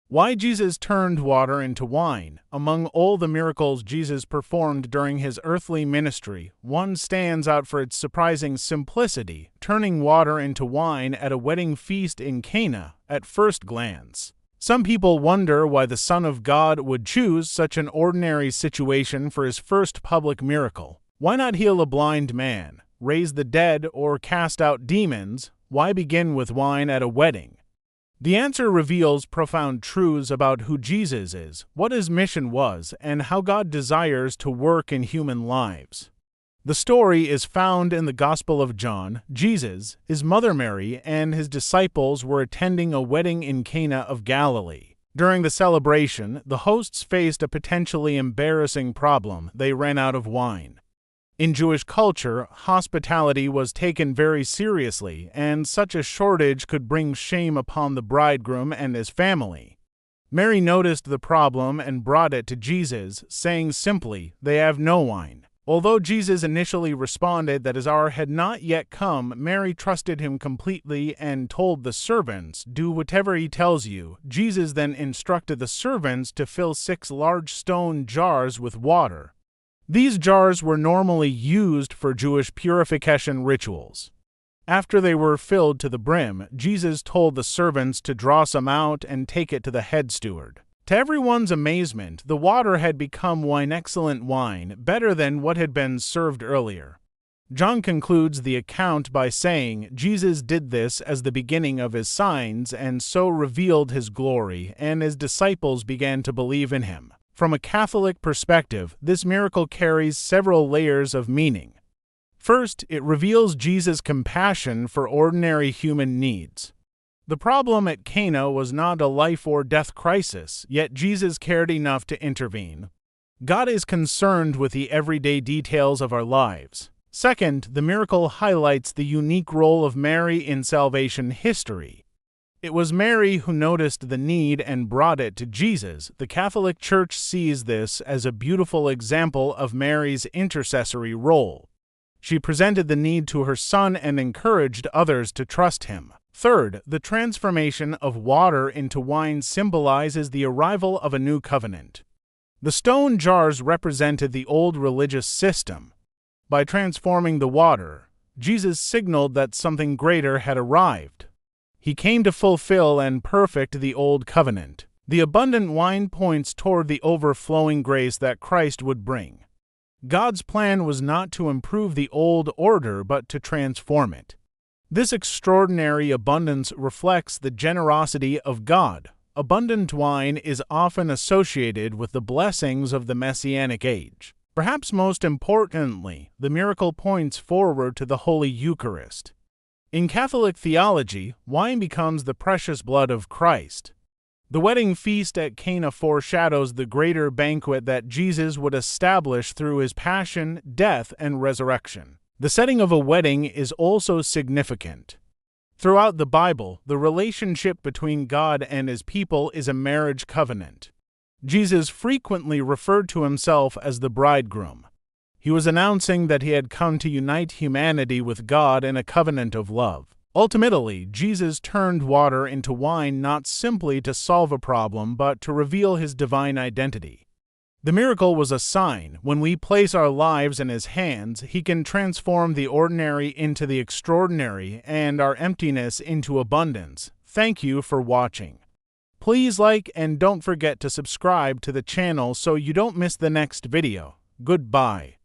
Why Jesus turned water into wine. Among all the miracles Jesus performed during his earthly ministry, one stands out for its surprising simplicity, turning water into wine at a wedding feast in Cana at first glance. Some people wonder why the Son of God would choose such an ordinary situation for his first public miracle. Why not heal a blind man, raise the dead, or cast out demons? Why begin with wine at a wedding? The answer reveals profound truths about who Jesus is, what his mission was, and how God desires to work in human lives. The story is found in the Gospel of John. Jesus, his mother Mary, and his disciples were attending a wedding in Cana of Galilee. During the celebration, the hosts faced a potentially embarrassing problem. They ran out of wine. In Jewish culture, hospitality was taken very seriously, and such a shortage could bring shame upon the bridegroom and his family. Mary noticed the problem and brought it to Jesus, saying simply, "They have no wine." Although Jesus initially responded that his hour had not yet come, Mary trusted him completely and told the servants, "Do whatever he tells you." Jesus then instructed the servants to fill 6 large stone jars with water. These jars were normally used for Jewish purification rituals. After they were filled to the brim, Jesus told the servants to draw some out and take it to the head steward. To everyone's amazement, the water had become excellent wine, better than what had been served earlier. John concludes the account by saying, Jesus did this as the beginning of his signs and so revealed his glory, and his disciples began to believe in him. From a Catholic perspective, this miracle carries several layers of meaning. First, it reveals Jesus' compassion for ordinary human needs. The problem at Cana was not a life-or-death crisis, yet Jesus cared enough to intervene. God is concerned with the everyday details of our lives. Second, the miracle highlights the unique role of Mary in salvation history. It was Mary who noticed the need and brought it to Jesus. The Catholic Church sees this as a beautiful example of Mary's intercessory role. She presented the need to her Son and encouraged others to trust him. Third, the transformation of water into wine symbolizes the arrival of a new covenant. The stone jars represented the old religious system. By transforming the water, Jesus signaled that something greater had arrived. He came to fulfill and perfect the old covenant. The abundant wine points toward the overflowing grace that Christ would bring. God's plan was not to improve the old order, but to transform it. This extraordinary abundance reflects the generosity of God. Abundant wine is often associated with the blessings of the Messianic age. Perhaps most importantly, the miracle points forward to the Holy Eucharist. In Catholic theology, wine becomes the precious blood of Christ. The wedding feast at Cana foreshadows the greater banquet that Jesus would establish through his passion, death, and resurrection. The setting of a wedding is also significant. Throughout the Bible, the relationship between God and his people is a marriage covenant. Jesus frequently referred to himself as the bridegroom. He was announcing that he had come to unite humanity with God in a covenant of love. Ultimately, Jesus turned water into wine not simply to solve a problem, but to reveal his divine identity. The miracle was a sign. When we place our lives in his hands, he can transform the ordinary into the extraordinary and our emptiness into abundance. Thank you for watching. Please like and don't forget to subscribe to the channel so you don't miss the next video. Goodbye.